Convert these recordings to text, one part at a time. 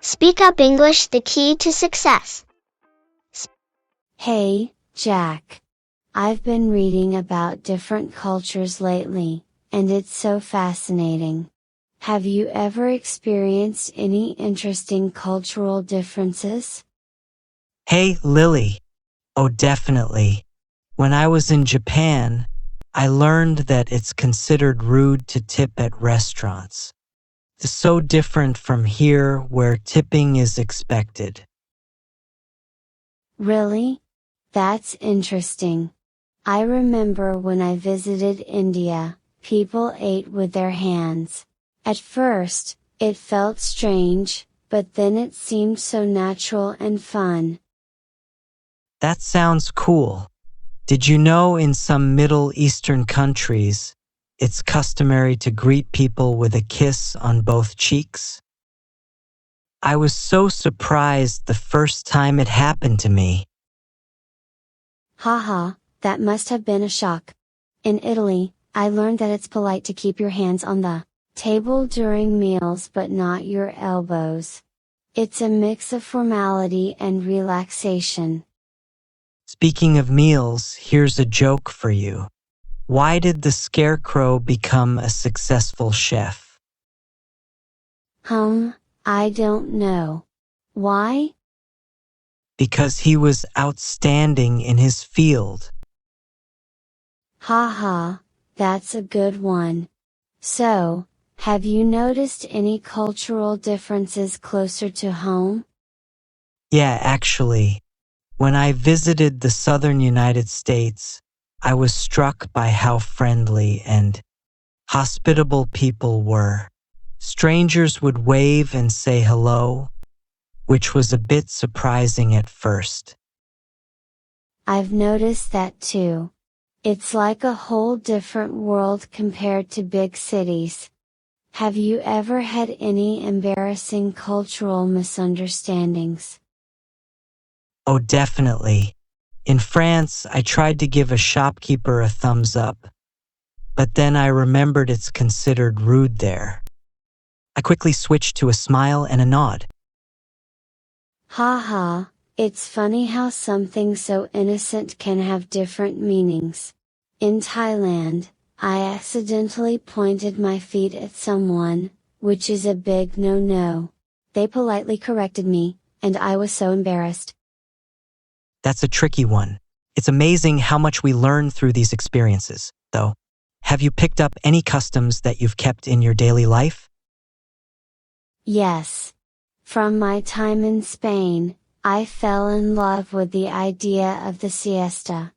Speak up English, the key to success. Hey, Jack. I've been reading about different cultures lately, and it's so fascinating. Have you ever experienced any interesting cultural differences? Hey, Lily. Oh, definitely. When I was in Japan, I learned that it's considered rude to tip at restaurants. It's so different from here where tipping is expected. Really? That's interesting. I remember when I visited India, people ate with their hands. At first, it felt strange, but then it seemed so natural and fun. That sounds cool. Did you know in some Middle Eastern countries, it's customary to greet people with a kiss on both cheeks? I was so surprised the first time it happened to me. Haha, that must have been a shock. In Italy, I learned that it's polite to keep your hands on the table during meals but not your elbows. It's a mix of formality and relaxation. Speaking of meals, here's a joke for you. Why did the scarecrow become a successful chef? I don't know. Why? Because he was outstanding in his field. Haha, that's a good one. So, have you noticed any cultural differences closer to home? Yeah, actually, when I visited the southern United States, I was struck by how friendly and hospitable people were. Strangers would wave and say hello, which was a bit surprising at first. I've noticed that too. It's like a whole different world compared to big cities. Have you ever had any embarrassing cultural misunderstandings? Oh, definitely. In France, I tried to give a shopkeeper a thumbs up, but then I remembered it's considered rude there. I quickly switched to a smile and a nod. Haha, it's funny how something so innocent can have different meanings. In Thailand, I accidentally pointed my feet at someone, which is a big no-no. They politely corrected me, and I was so embarrassed. That's a tricky one. It's amazing how much we learn through these experiences, though. Have you picked up any customs that you've kept in your daily life? Yes. From my time in Spain, I fell in love with the idea of the siesta.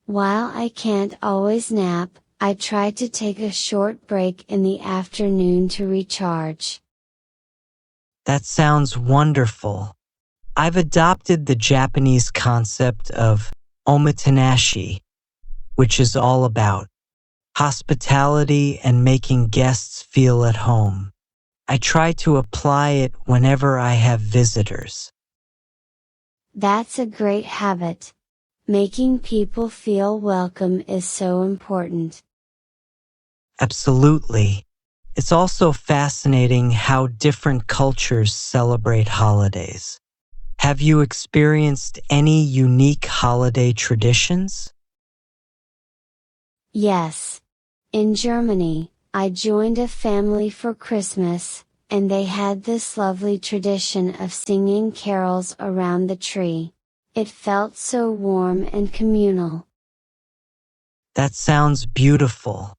While I can't always nap, I try to take a short break in the afternoon to recharge. That sounds wonderful. I've adopted the Japanese concept of omotenashi, which is all about hospitality and making guests feel at home. I try to apply it whenever I have visitors. That's a great habit. Making people feel welcome is so important. Absolutely. It's also fascinating how different cultures celebrate holidays. Have you experienced any unique holiday traditions? Yes. In Germany, I joined a family for Christmas, and they had this lovely tradition of singing carols around the tree. It felt so warm and communal. That sounds beautiful.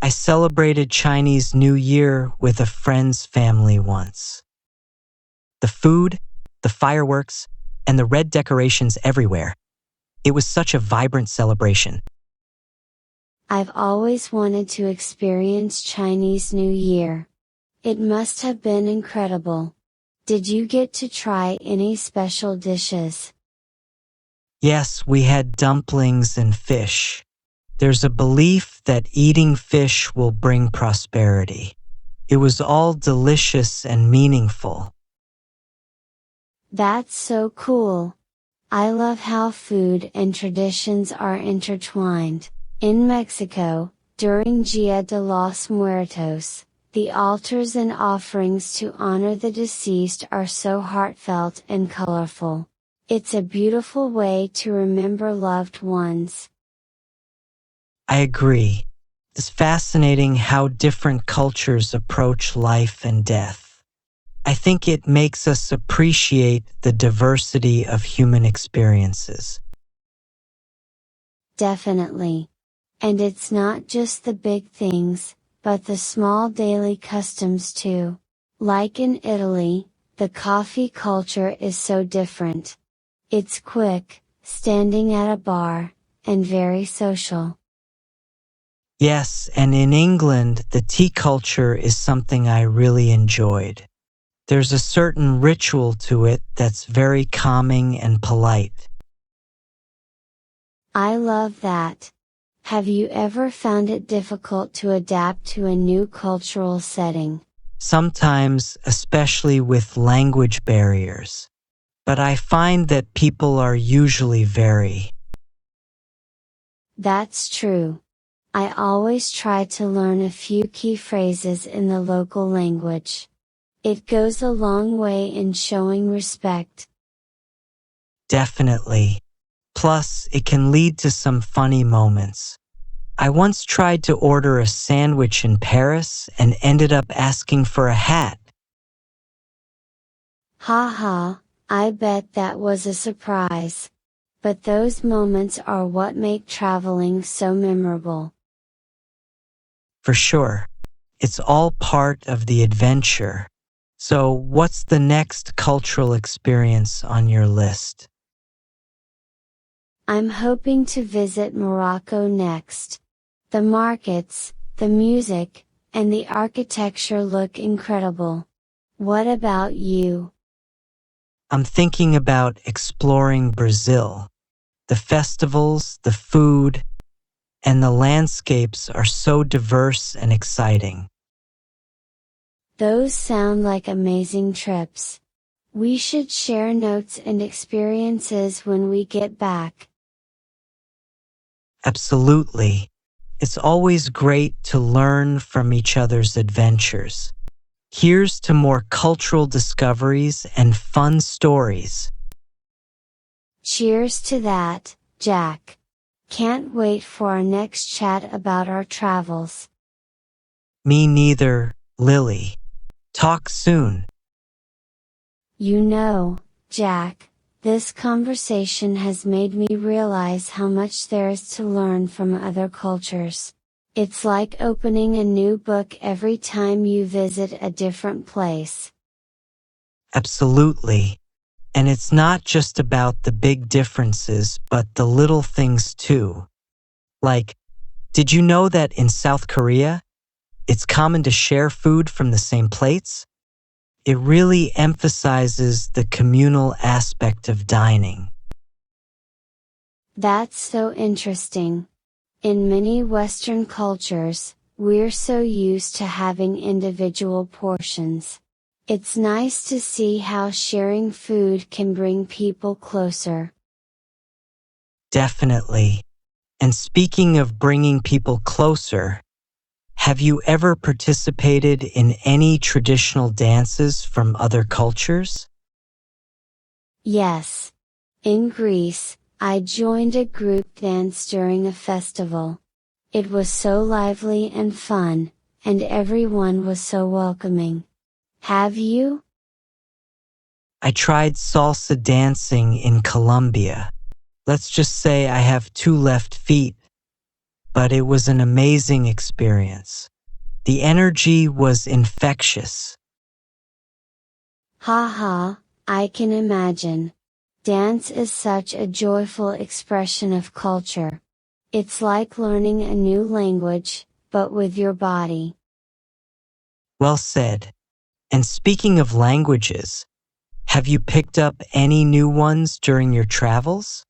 I celebrated Chinese New Year with a friend's family once. The food, the fireworks, and the red decorations everywhere. It was such a vibrant celebration. I've always wanted to experience Chinese New Year. It must have been incredible. Did you get to try any special dishes? Yes, we had dumplings and fish. There's a belief that eating fish will bring prosperity. It was all delicious and meaningful. That's so cool. I love how food and traditions are intertwined. In Mexico, during Dia de los Muertos, The altars and offerings to honor the deceased are so heartfelt and colorful. It's a beautiful way to remember loved ones. I agree. It's fascinating how different cultures approach life and death. I think it makes us appreciate the diversity of human experiences. Definitely. And it's not just the big things, but the small daily customs too. Like in Italy, the coffee culture is so different. It's quick, standing at a bar, and very social. Yes, and in England, the tea culture is something I really enjoyed. There's a certain ritual to it that's very calming and polite. I love that. Have you ever found it difficult to adapt to a new cultural setting? Sometimes, especially with language barriers. But I find that people are usually That's true. I always try to learn a few key phrases in the local language. It goes a long way in showing respect. Definitely. Plus, it can lead to some funny moments. I once tried to order a sandwich in Paris and ended up asking for a hat. Haha, I bet that was a surprise. But those moments are what make traveling so memorable. For sure. It's all part of the adventure. So, what's the next cultural experience on your list? I'm hoping to visit Morocco next. The markets, the music, and the architecture look incredible. What about you? I'm thinking about exploring Brazil. The festivals, the food, and the landscapes are so diverse and exciting. Those sound like amazing trips. We should share notes and experiences when we get back. Absolutely. It's always great to learn from each other's adventures. Here's to more cultural discoveries and fun stories. Cheers to that, Jack. Can't wait for our next chat about our travels. Me neither, Lily. Talk soon. You know, Jack, this conversation has made me realize how much there is to learn from other cultures. It's like opening a new book every time you visit a different place. Absolutely. And it's not just about the big differences, but the little things too. Like, did you know that in South Korea, it's common to share food from the same plates? It really emphasizes the communal aspect of dining. That's so interesting. In many Western cultures, we're so used to having individual portions. It's nice to see how sharing food can bring people closer. Definitely. And speaking of bringing people closer, have you ever participated in any traditional dances from other cultures? Yes. In Greece, I joined a group dance during a festival. It was so lively and fun, and everyone was so welcoming. Have you? I tried salsa dancing in Colombia. Let's just say I have two left feet, but it was an amazing experience. The energy was infectious. Haha, I can imagine. Dance is such a joyful expression of culture. It's like learning a new language, but with your body. Well said. And speaking of languages, have you picked up any new ones during your travels?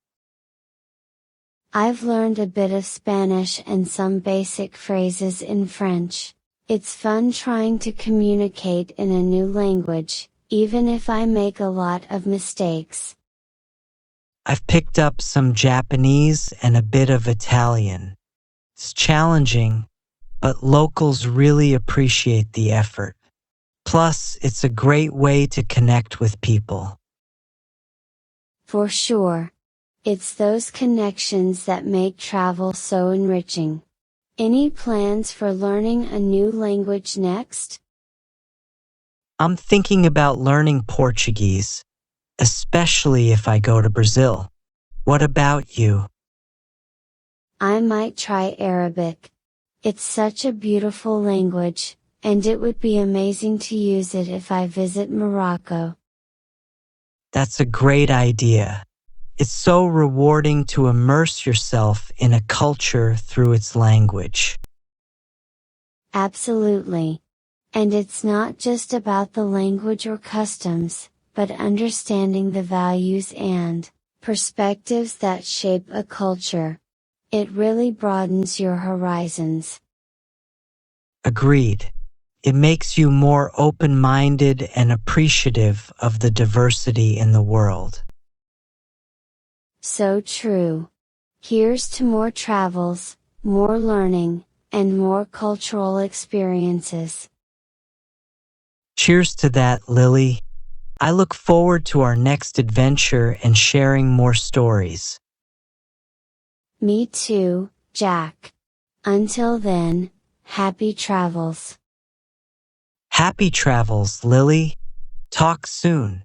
I've learned a bit of Spanish and some basic phrases in French. It's fun trying to communicate in a new language, even if I make a lot of mistakes. I've picked up some Japanese and a bit of Italian. It's challenging, but locals really appreciate the effort. Plus, it's a great way to connect with people. For sure. It's those connections that make travel so enriching. Any plans for learning a new language next? I'm thinking about learning Portuguese, especially if I go to Brazil. What about you? I might try Arabic. It's such a beautiful language, and it would be amazing to use it if I visit Morocco. That's a great idea. It's so rewarding to immerse yourself in a culture through its language. Absolutely. And it's not just about the language or customs, but understanding the values and perspectives that shape a culture. It really broadens your horizons. Agreed. It makes you more open-minded and appreciative of the diversity in the world. So true. Here's to more travels, more learning, and more cultural experiences. Cheers to that, Lily. I look forward to our next adventure and sharing more stories. Me too, Jack. Until then, happy travels. Happy travels, Lily. Talk soon.